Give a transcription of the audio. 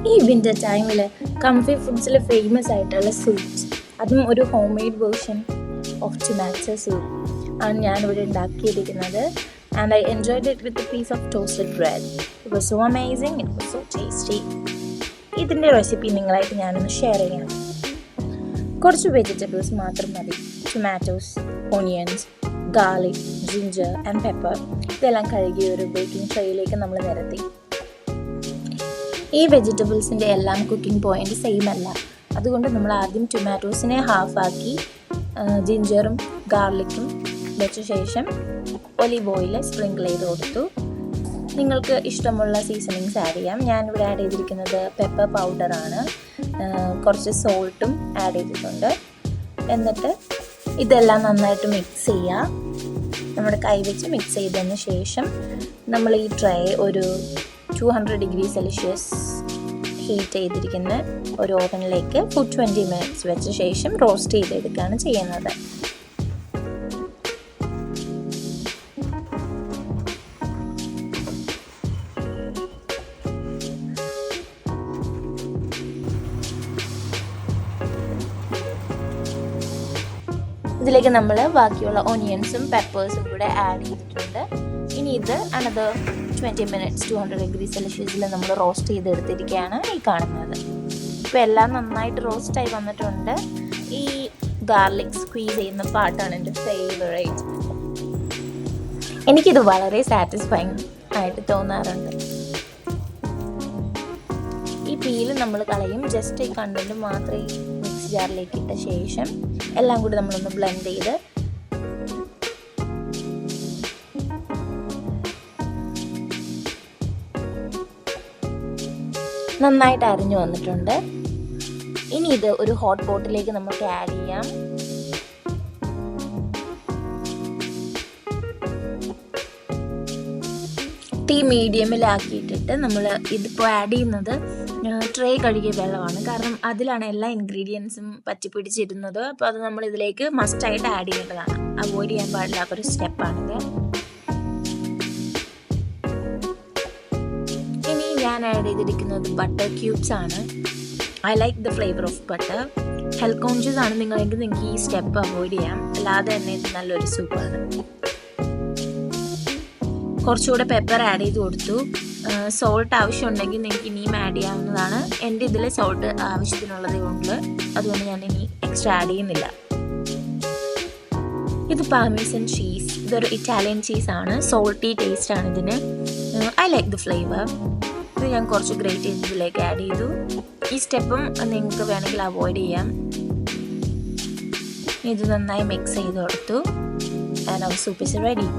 ഈ വിൻ്റർ ടൈമിൽ comfy ഫുഡ്സിൽ famous ആയിട്ടുള്ള സൂപ്സ്, അതും ഒരു homemade version of tomato soup ആണ് ഞാനിവിടെ ഉണ്ടാക്കിയിരിക്കുന്നത്. And I enjoyed it with a piece of toasted bread. It was so amazing, it was so tasty. ഇതിൻ്റെ recipe നിങ്ങളായിട്ട് ഞാനൊന്ന് ഷെയർ ചെയ്യാം. കുറച്ച് വെജിറ്റബിൾസ് മാത്രം മതി. Tomatoes, onions, garlic, ginger and pepper. ഇതെല്ലാം കഴുകി ഒരു ബേക്കിംഗ് ട്രേയിലേക്ക് നമ്മൾ നിരത്തി. ഈ വെജിറ്റബിൾസിൻ്റെ എല്ലാം കുക്കിംഗ് പോയിൻ്റ് സെയിം അല്ല. അതുകൊണ്ട് നമ്മൾ ആദ്യം ടൊമാറ്റോസിനെ ഹാഫാക്കി ജിഞ്ചറും ഗാർലിക്കും വെച്ച ശേഷം ഒലിവ് ഓയിൽ സ്പ്രിങ്കിൾ ചെയ്ത് കൊടുത്തു. നിങ്ങൾക്ക് ഇഷ്ടമുള്ള സീസണിങ്സ് ആഡ് ചെയ്യാം. ഞാനിവിടെ ആഡ് ചെയ്തിരിക്കുന്നത് പെപ്പർ പൗഡറാണ്. കുറച്ച് സോൾട്ടും ആഡ് ചെയ്തിട്ടുണ്ട്. എന്നിട്ട് ഇതെല്ലാം നന്നായിട്ട് മിക്സ് ചെയ്യുക. നമ്മുടെ കൈ വെച്ച് മിക്സ് ചെയ്തതിന് ശേഷം നമ്മൾ ഈ ട്രേ ഒരു 200 ഡിഗ്രി സെൽഷ്യസ് ഹീറ്റ് ചെയ്തിരിക്കുന്ന ഒരു ഓവനിലേക്ക് for 20 മിനിറ്റ്സ് വെച്ച ശേഷം റോസ്റ്റ് ചെയ്തെടുക്കുകയാണ് ചെയ്യുന്നത്. ഇതിലേക്ക് നമ്മൾ ബാക്കിയുള്ള ഓണിയൻസും പെപ്പേഴ്സും കൂടെ ആഡ് ചെയ്തിട്ടുണ്ട്. ഇനി ഇത് അനദർ 20 മിനിറ്റ്സ് 200 ഡിഗ്രി സെൽഷ്യസിൽ നമ്മൾ റോസ്റ്റ് ചെയ്തെടുത്തിരിക്കുകയാണ് ഈ കാണുന്നത്. ഇപ്പോൾ എല്ലാം നന്നായിട്ട് റോസ്റ്റായി വന്നിട്ടുണ്ട്. ഈ ഗാർലിക് സ്ക്വീസ് ചെയ്യുന്ന പാർട്ടാണ് എൻ്റെ ഫേവറേറ്റ്. എനിക്കിത് വളരെ സാറ്റിസ്ഫൈങ് ആയിട്ട് തോന്നാറുണ്ട്. ഈ പീല് നമ്മൾ കളയും. ജസ്റ്റ് ഈ കണ്ടന്റ് മാത്രമേ മിക്സ് ജാറിലേക്ക് ഇട്ട ശേഷം എല്ലാം കൂടി നമ്മളൊന്ന് ബ്ലെൻഡ് ചെയ്ത് നന്നായിട്ട് അരിഞ്ഞു വന്നിട്ടുണ്ട്. ഇനി ഇത് ഒരു ഹോട്ട് പോട്ടിലേക്ക് നമുക്ക് ആഡ് ചെയ്യാം. തീ മീഡിയമിലാക്കിയിട്ടിട്ട് നമ്മൾ ഇതിപ്പോൾ ആഡ് ചെയ്യുന്നത് ട്രേ കഴുകിയ വെള്ളമാണ്. കാരണം അതിലാണ് എല്ലാ ഇൻഗ്രീഡിയൻസും പറ്റിപ്പിടിച്ചിരുന്നത്. അപ്പോൾ അത് നമ്മൾ ഇതിലേക്ക് മസ്റ്റായിട്ട് ആഡ് ചെയ്യേണ്ടതാണ്. അവോയ്ഡ് ചെയ്യാൻ പാടില്ലാത്തൊരു സ്റ്റെപ്പാണിത്. ഇനി ഞാൻ ആഡ് ചെയ്തിരിക്കുന്നത് ബട്ടർ ക്യൂബ്സ് ആണ്. I like the flavour of butter. Health conscious ആണ് നിങ്ങളെങ്കിൽ നിങ്ങൾക്ക് ഈ സ്റ്റെപ്പ് അവോയ്ഡ് ചെയ്യാം. അല്ലാതെ തന്നെ ഇത് നല്ലൊരു സൂപ്പാണ്. കുറച്ചുകൂടെ പെപ്പർ ആഡ് ചെയ്ത് കൊടുത്തു. സോൾട്ട് ആവശ്യമുണ്ടെങ്കിൽ നിങ്ങൾക്ക് ഇനിയും ആഡ് ചെയ്യാവുന്നതാണ്. എൻ്റെ ഇതിൽ സോൾട്ട് ആവശ്യത്തിനുള്ളത് കൊണ്ട് അതുകൊണ്ട് ഞാൻ ഇനി എക്സ്ട്രാ ആഡ് ചെയ്യുന്നില്ല. ഇത് പാർമേസൻ ചീസ്. ഇതൊരു ഇറ്റാലിയൻ ചീസാണ്. സോൾട്ടി ടേസ്റ്റ് ആണ് ഇതിന്. I like the flavour. ഇത് ഞാൻ കുറച്ച് ഗ്രേറ്റ് ചെയ്ത് ഇതിലേക്ക് ആഡ് ചെയ്തു. ഈ സ്റ്റെപ്പും നിങ്ങൾക്ക് വേണമെങ്കിൽ അവോയ്ഡ് ചെയ്യാം. ഇത് നന്നായി മിക്സ് ചെയ്ത് കൊടുത്തു. And our soup is ready.